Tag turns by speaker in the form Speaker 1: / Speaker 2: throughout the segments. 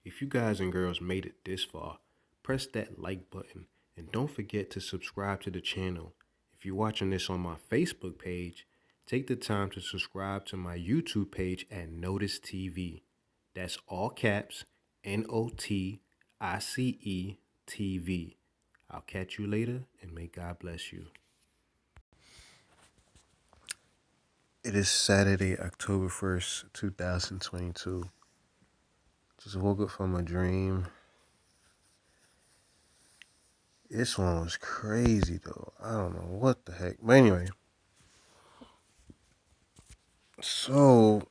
Speaker 1: If you guys and girls made it this far, press that like button and don't forget to subscribe to the channel. If you're watching this on my Facebook page, take the time to subscribe to my YouTube page at Notice TV. That's all caps, NOTICE TV. I'll catch you later and may God bless you. It is Saturday, October 1st, 2022. Just woke up from a dream. This one was crazy though. I don't know what the heck. But anyway, so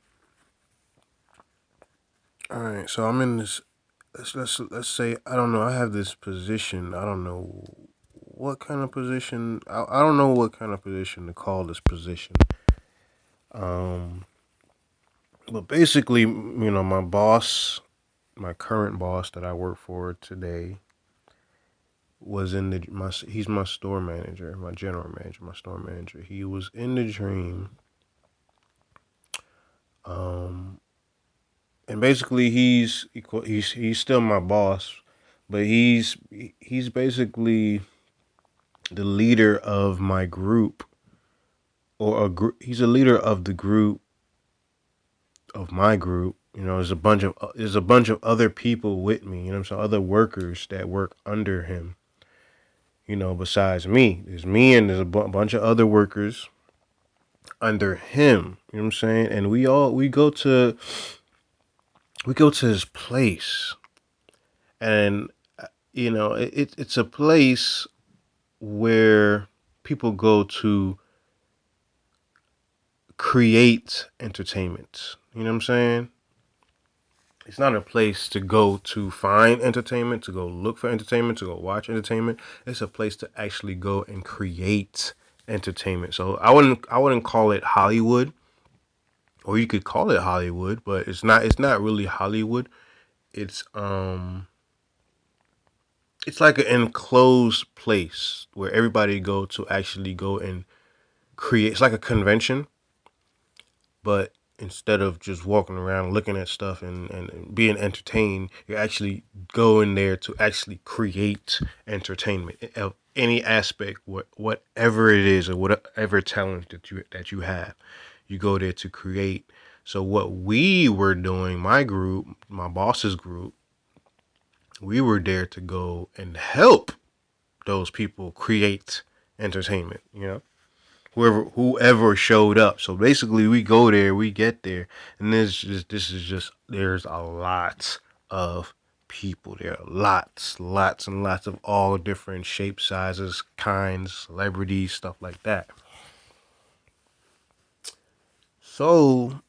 Speaker 1: all right, so I'm in this. Let's say I don't know. I have this position. I don't know what kind of position. I don't know what kind of position to call this position. Um, but basically, my boss, my current boss that I work for today, was in he's my store manager, my general manager, my store manager. He was in the dream. Um, and basically he's still my boss, but he's basically the leader of my group, or a group. He's a leader of the group of my group. There's a bunch of other people with me. So other workers that work under him. Besides me, there's me and there's a bunch of other workers under him. You know what I'm saying? And we go to his place, and it's a place where people go to create entertainment. You know what I'm saying? It's not a place to go to find entertainment, to go look for entertainment, to go watch entertainment. It's a place to actually go and create entertainment. So I wouldn't call it Hollywood, or you could call it Hollywood, but it's not really Hollywood. It's it's like an enclosed place where everybody go to actually go and create. It's like a convention, but instead of just walking around looking at stuff and being entertained, you're actually going there to actually create entertainment of any aspect, whatever it is, or whatever talent that you have. You go there to create. So what we were doing, my group, my boss's group, we were there to go and help those people create entertainment. Whoever showed up. So basically, we go there, we get there, and there's a lot of people there. Lots and lots of all different shapes, sizes, kinds, celebrities, stuff like that. So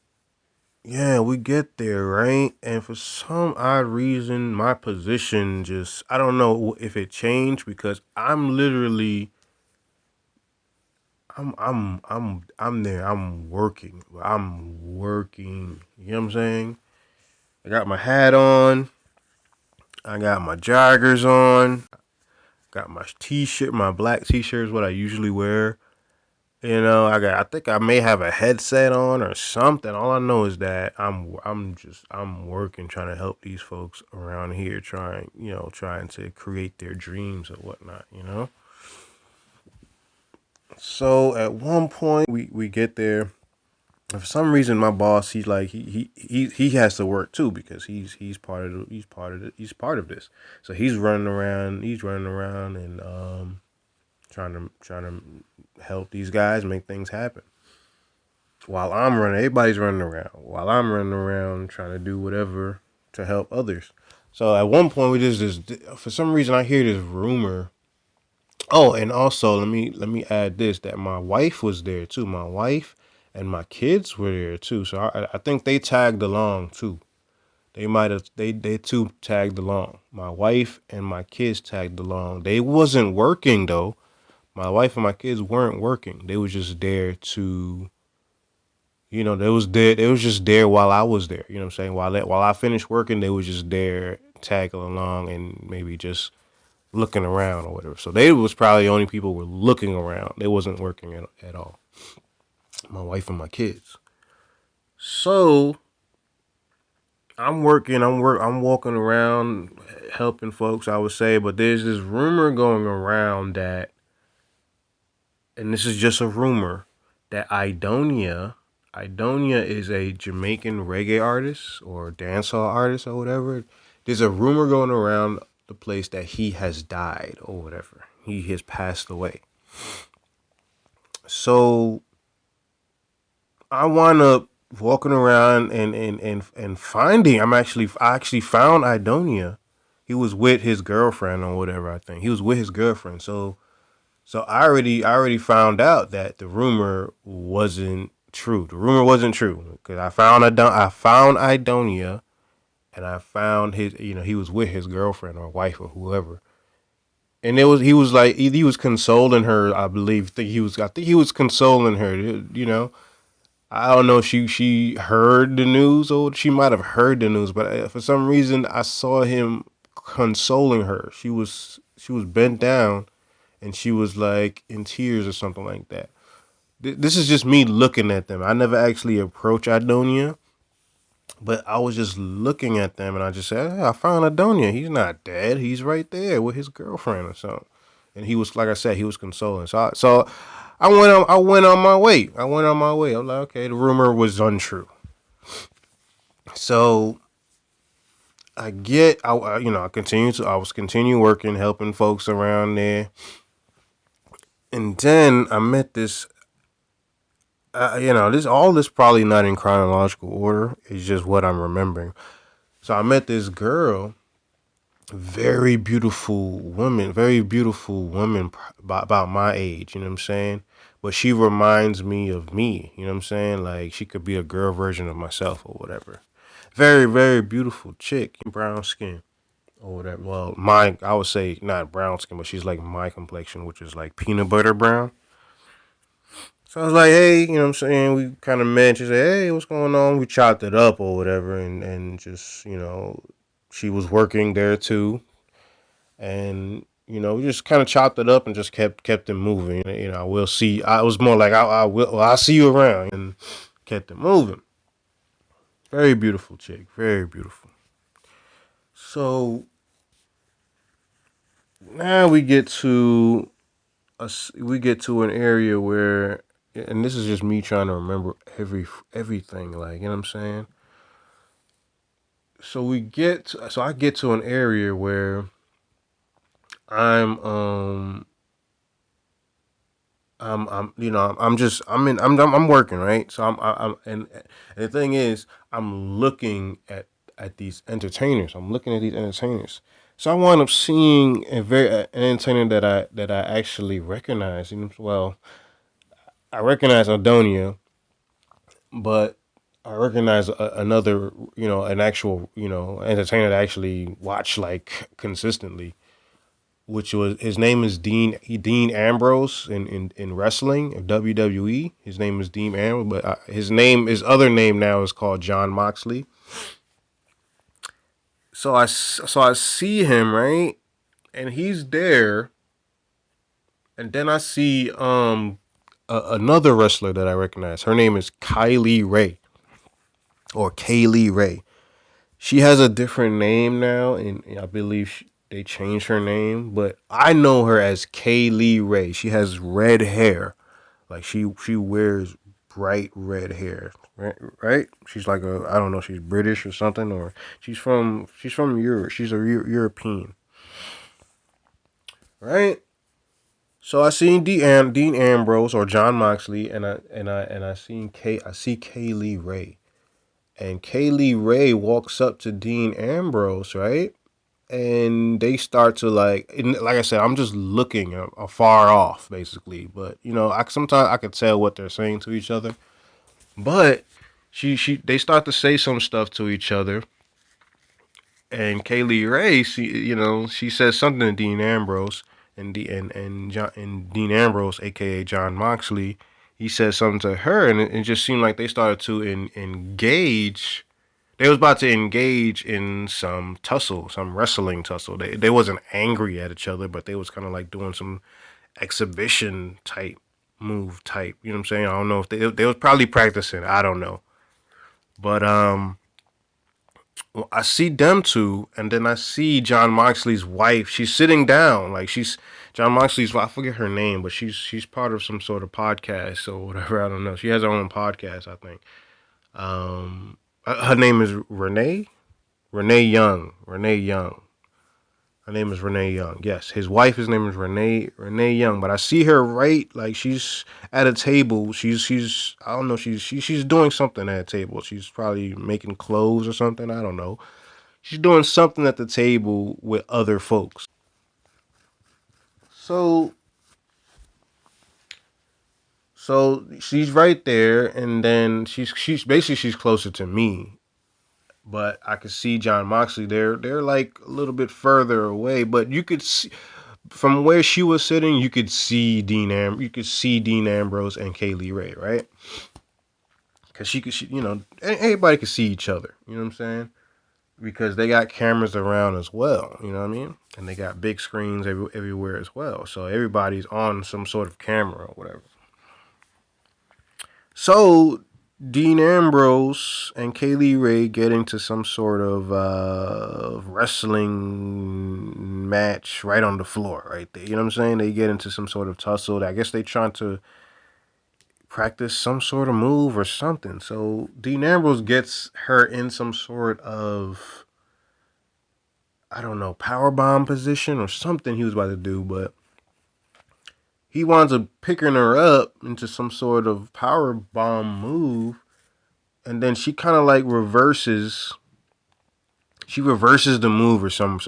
Speaker 1: yeah, we get there, right? And for some odd reason, my position just, I don't know if it changed, because I'm there. I'm working. I'm working. You know what I'm saying? I got my hat on. I got my joggers on. Got my t-shirt. My black t-shirt is what I usually wear. I think I may have a headset on or something. All I know is that I'm working, trying to help these folks around here, trying to create their dreams or whatnot. So at one point we get there. For some reason, my boss, he's like he has to work too, because he's part of this. So he's running around and trying to help these guys make things happen. While I'm running, everybody's running around. While I'm running around trying to do whatever to help others. So at one point, we just this for some reason I hear this rumor. Oh, and also let me add this, that my wife was there too. My wife and my kids were there too. So I think they tagged along too. They might have they too tagged along. My wife and my kids tagged along. They wasn't working though. My wife and my kids weren't working. They was just there to, they was there. They was just there while I was there. You know what I'm saying? While I finished working, they was just there tagging along and maybe just looking around or whatever. So they was probably the only people who were looking around. They wasn't working at all. My wife and my kids. So I'm walking around helping folks, I would say, but there's this rumor going around that, and this is just a rumor, that Idonia is a Jamaican reggae artist or dancehall artist or whatever. There's a rumor going around the place that he has died or whatever. He has passed away. So I wound up walking around and finding. I actually found Idonia. He was with his girlfriend or whatever. I think he was with his girlfriend. So I already found out that the rumor wasn't true. The rumor wasn't true because I found Idonia, and I found his, he was with his girlfriend or wife or whoever. And he was like, he was consoling her, I believe. I think he was consoling her, I don't know if she heard the news, or she might have heard the news, but for some reason I saw him consoling her. She was bent down, and she was like in tears or something like that. This is just me looking at them. I never actually approached Adonia, but I was just looking at them, and I just said, hey, I found Adonia. He's not dead. He's right there with his girlfriend or something. And he was, like I said, he was consoling. I went on my way. I went on my way. I'm like, okay, the rumor was untrue. So I was continue working, helping folks around there, and then I met this. This probably not in chronological order. It's just what I'm remembering. So I met this girl, very beautiful woman, about my age. You know what I'm saying? But she reminds me of me. You know what I'm saying? Like she could be a girl version of myself or whatever. Very, very beautiful chick, brown skin or whatever. Well, I would say not brown skin, but she's like my complexion, which is like peanut butter brown. So I was like, hey, you know what I'm saying? We kind of met. She said, hey, what's going on? We chopped it up or whatever. And just, she was working there too. And, we just kind of chopped it up and just kept it moving. We'll see. I was more like, I'll see you around, and kept it moving. Very beautiful chick. Very beautiful. So now we get to an area where, and this is just me trying to remember everything, like, you know what I'm saying. So I get to an area where I'm I'm working, right. So I'm and the thing is, I'm looking at these entertainers. So I wound up seeing an entertainer that I actually recognize. Well, I recognize Adonia, but I recognize another, an actual, entertainer that I actually watch like consistently, which was, his name is Dean Ambrose in wrestling of WWE. His name is Dean Ambrose, but his other name now is called John Moxley. So I see him, right, and he's there, and then I see another wrestler that I recognize. Her name is Kylie Ray, or Kaylee Ray. She has a different name now, and I believe they changed her name, but I know her as Kaylee Ray. She has red hair, like she wears bright red hair, right? Right? She's like I don't know, she's British or something, or she's from Europe. She's a European, right? So I seen Dean Ambrose or John Moxley, I see Kaylee Ray, and Kaylee Ray walks up to Dean Ambrose, right? And they start to like I said, I'm just looking afar off, basically. But I sometimes I could tell what they're saying to each other. But they start to say some stuff to each other, and Kaylee Ray, she says something to Dean Ambrose, and Dean Ambrose, aka John Moxley, he says something to her, and it just seemed like they started to engage. They was about to engage in some tussle, some wrestling tussle. They wasn't angry at each other, but they was kind of like doing some exhibition type move type. You know what I'm saying? I don't know if they was probably practicing. I don't know, but I see them two, and then I see John Moxley's wife. She's sitting down, like she's John Moxley's. I forget her name, but she's part of some sort of podcast or whatever. I don't know. She has her own podcast, I think. Her name is Renee. Renee Young. Renee Young. Her name is Renee Young. Yes, his wife. His name is Renee Young. But I see her right, like she's at a table. She's I don't know. She's doing something at a table. She's probably making clothes or something. I don't know. She's doing something at the table with other folks. So so she's right there, and then she's basically she's closer to me. But I could see John Moxley. They're like a little bit further away, but you could see from where she was sitting, you could see Dean Ambrose and Kaylee Ray, right? Because everybody could see each other. You know what I'm saying? Because they got cameras around as well. You know what I mean? And they got big screens everywhere as well. So everybody's on some sort of camera or whatever. So Dean Ambrose and Kaylee Ray get into some sort of wrestling match right on the floor, right there. You know what I'm saying? They get into some sort of tussle. I guess they trying to practice some sort of move or something. So Dean Ambrose gets her in some sort of, I don't know, power bomb position or something he was about to do, but he winds up picking her up into some sort of power bomb move, and then she kind of like reverses. She reverses the move or some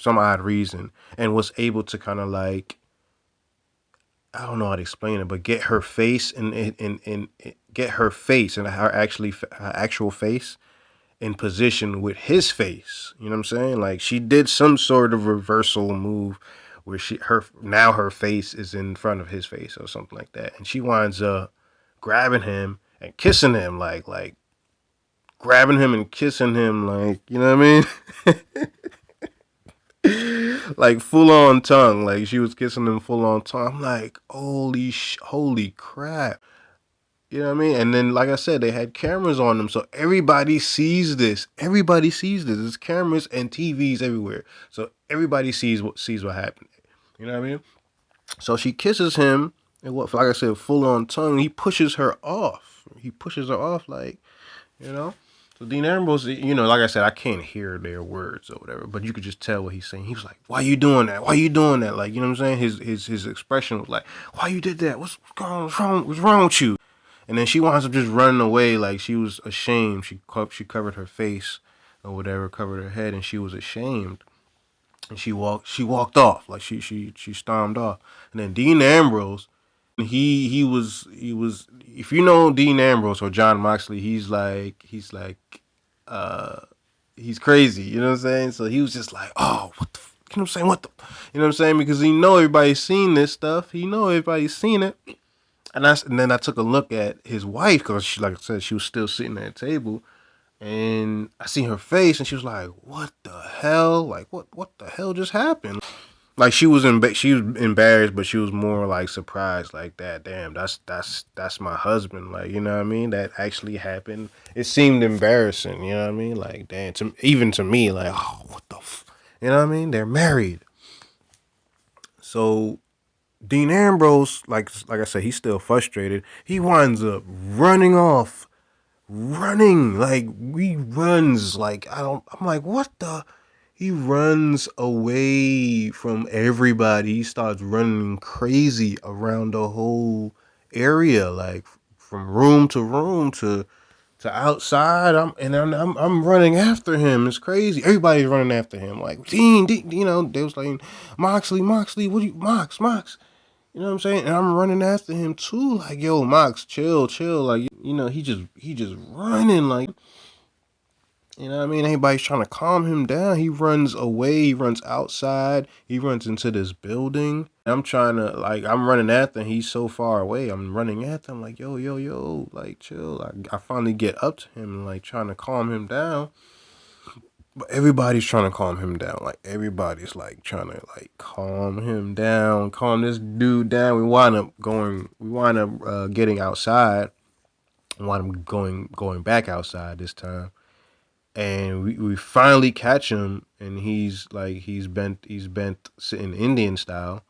Speaker 1: odd reason, and was able to kind of like, I don't know how to explain it, but get her face and get her face and her actual face in position with his face. You know what I'm saying? Like she did some sort of reversal move where her face is in front of his face or something like that, and she winds up grabbing him and kissing him, like grabbing him and kissing him, like, you know what I mean? Like full on tongue, like she was kissing him full on tongue. I'm like, holy crap. You know what I mean? And then, like I said, they had cameras on them, so everybody sees this. Everybody sees this. There's cameras and TVs everywhere, so everybody sees what happened. You know what I mean? So she kisses him, and like I said, full on tongue. He pushes her off. He pushes her off, like, you know. So Dean Ambrose, like I said, I can't hear their words or whatever, but you could just tell what he's saying. He was like, "Why you doing that? Why you doing that?" Like, you know what I'm saying? His expression was like, "Why you did that? What's wrong? What's wrong with you?" And then she winds up just running away, like she was ashamed. She covered her face or whatever, covered her head, and she was ashamed. And she walked off, like she stormed off. And then Dean Ambrose, he was if you know Dean Ambrose or John Moxley, uh he's crazy, you know what I'm saying? So he was just like, "Oh, what the you know what I'm saying? What the you know what I'm saying?" Because he know everybody's seen this stuff. He know everybody's seen it. And then I took a look at his wife because she, like I said, she was still sitting at the table, and I seen her face, and she was like, "What the hell? Like, what the hell just happened?" Like she was embarrassed, but she was more like surprised, like that. Damn, that's my husband. Like, you know what I mean? That actually happened. It seemed embarrassing. You know what I mean? Like, damn, even to me, like, oh, what the, you know what I mean? They're married. So Dean Ambrose, like I said, he's still frustrated. He winds up running off, running like he runs like I don't. I'm like, what the? He runs away from everybody. He starts running crazy around the whole area, like from room to room to outside. I'm running after him. It's crazy. Everybody's running after him. Like Dean, they was like Moxley, what do you Mox? You know what I'm saying? And I'm running after him too. Like, yo, Mox, chill. Like, he just running like, you know what I mean? Everybody's trying to calm him down. He runs away. He runs outside. He runs into this building. I'm running after him. He's so far away. I'm running after him like, yo, like, chill. I finally get up to him and like trying to calm him down. But everybody's trying to calm him down. Like, everybody's like trying to like calm him down, calm this dude down. We wind up getting outside. We wind up going back outside this time. and we finally catch him, and he's bent sitting Indian style,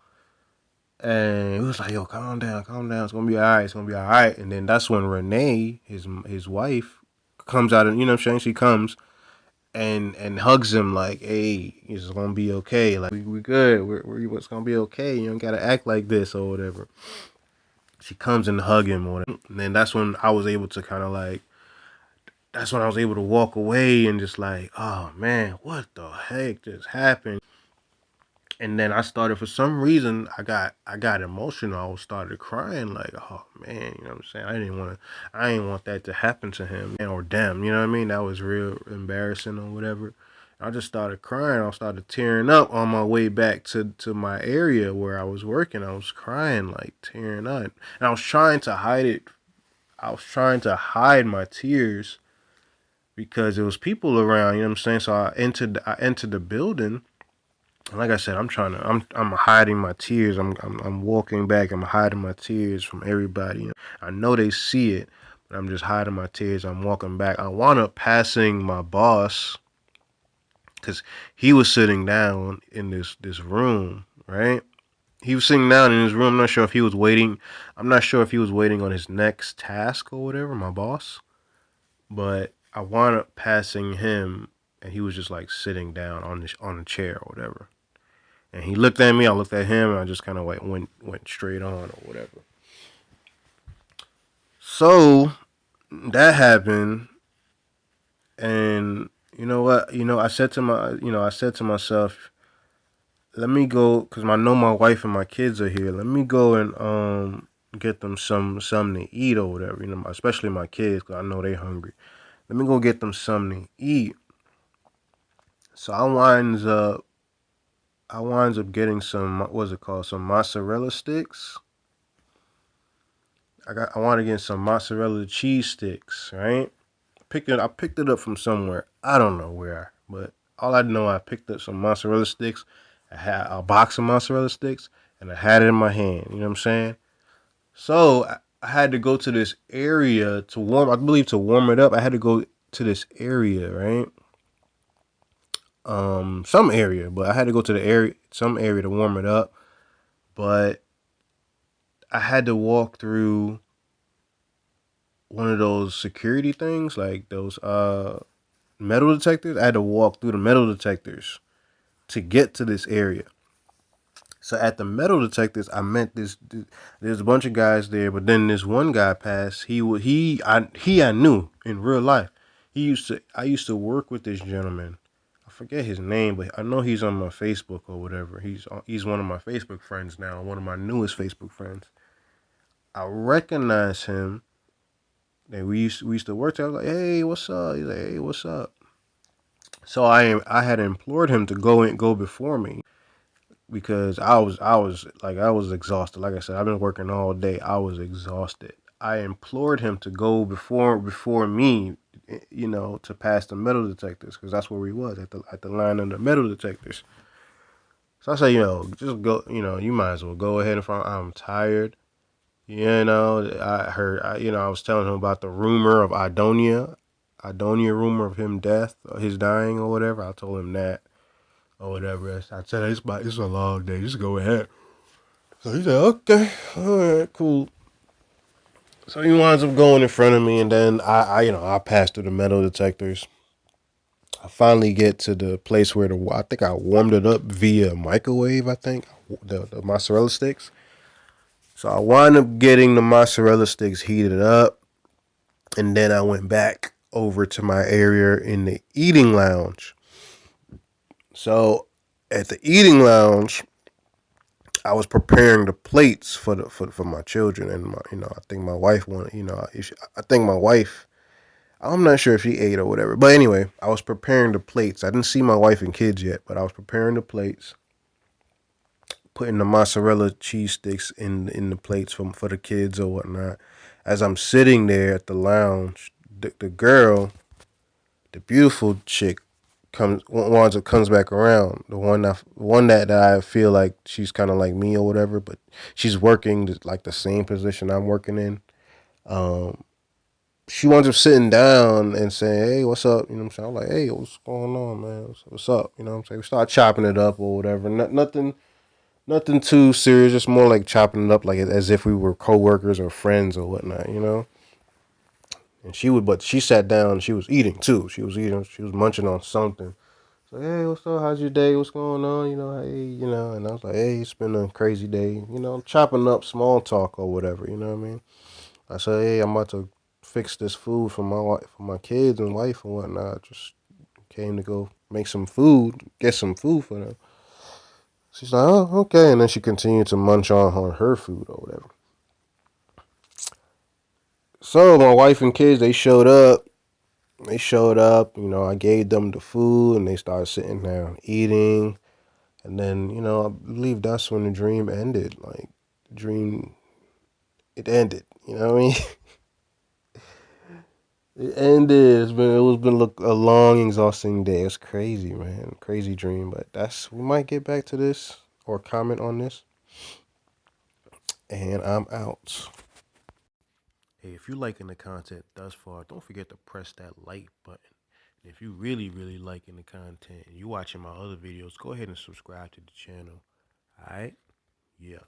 Speaker 1: and it was like, yo, calm down, it's gonna be all right, it's gonna be all right. And then that's when Renee, his wife, comes out, and you know what I'm saying, she comes and hugs him like, hey, it's gonna be okay, like we good, what's gonna be okay, you don't gotta act like this or whatever. She comes and hug him or whatever. And then that's when I was able to kind of like, that's when I was able to walk away and just like, oh man, what the heck just happened? And then I started, for some reason, I got emotional. I started crying like, oh man, you know what I'm saying? I didn't want that to happen to him or them, you know what I mean? That was real embarrassing or whatever. I just started crying. I started tearing up on my way back to my area where I was working. I was crying, like tearing up. And I was trying to hide it. I was trying to hide my tears because there was people around, you know what I'm saying? So I entered the building. And like I said, I'm hiding my tears. I'm walking back. I'm hiding my tears from everybody. I know they see it, but I'm just hiding my tears. I'm walking back. I wound up passing my boss because he was sitting down in this room, right? He was sitting down in his room. I'm not sure if he was waiting. I'm not sure if he was waiting on his next task or whatever, my boss. But I wound up passing him, and he was just like sitting down on a chair or whatever. And he looked at me, I looked at him, and I just kind of like went straight on or whatever. So that happened, and you know what? I said to myself, let me go, cause I know my wife and my kids are here. Let me go and get them something to eat or whatever. You know, especially my kids, cause I know they hungry. Let me go get them something to eat. So I winds up getting some, what's it called, some mozzarella sticks. I want to get some mozzarella cheese sticks, right? I picked it up from somewhere. I don't know where, but all I know, I picked up some mozzarella sticks. I had a box of mozzarella sticks, and I had it in my hand. You know what I'm saying? So I had to go to this area to warm. I believe to warm it up, I had to go to this area, right? Some area, but I had to go to some area to warm it up. But I had to walk through one of those security things, like those metal detectors. I had to walk through the metal detectors to get to this area. So at the metal detectors, I met this. There's a bunch of guys there, but then this one guy passed. I knew in real life. I used to work with this gentleman. I forget his name, but I know he's on my Facebook or whatever. He's one of my Facebook friends now, one of my newest Facebook friends. I recognize him. And we used to work together. I was like, hey, what's up? He's like, hey, what's up? So I had implored him to go before me because I was exhausted. Like I said, I've been working all day. I was exhausted. I implored him to go before me, to pass the metal detectors because that's where we was at the line of the metal detectors. So I said, just go. You might as well go ahead and find. I'm tired. I heard. I was telling him about the rumor of Idonia rumor of his dying or whatever. I told him that or whatever. I said it's a long day. Just go ahead. So he said, okay, all right, cool. So he winds up going in front of me, and then I pass through the metal detectors. I finally get to the place where I think I warmed it up via microwave. I think the mozzarella sticks. So I wind up getting the mozzarella sticks heated up, and then I went back over to my area in the eating lounge. So at the eating lounge, I was preparing the plates for my children, and I think my wife wanted, I think my wife, I'm not sure if she ate or whatever, but anyway, I was preparing the plates. I didn't see my wife and kids yet, but I was preparing the plates, putting the mozzarella cheese sticks in the plates for the kids or whatnot. As I'm sitting there at the lounge, the girl, the beautiful chick, comes back around. The one that I feel like she's kind of like me or whatever, but she's working like the same position I'm working in. Um, she winds up sitting down and saying, "Hey, what's up?" You know what I'm saying? I'm like, "Hey, what's going on, man? What's up?" You know what I'm saying? We start chopping it up or whatever. Nothing too serious. Just more like chopping it up, like as if we were coworkers or friends or whatnot. You know. And but she sat down. She was eating too. She was eating. She was munching on something. So hey, what's up? How's your day? What's going on? You know, hey, you know. And I was like, hey, it's been a crazy day. You know, I'm chopping up small talk or whatever. You know what I mean? I said, hey, I'm about to fix this food for my wife, for my kids and wife and whatnot. I just came to go make some food, get some food for them. She's like, oh, okay. And then she continued to munch on her food or whatever. So my wife and kids, they showed up. They showed up, you know, I gave them the food and they started sitting down eating. And then, you know, I believe that's when the dream ended. Like, the dream, it ended. You know what I mean? It ended. It was been a long, exhausting day. It's crazy, man. Crazy dream. But we might get back to this or comment on this. And I'm out. Hey, if you're liking the content thus far, don't forget to press that like button. And if you really, really liking the content and you watching my other videos, go ahead and subscribe to the channel. All right? Yeah.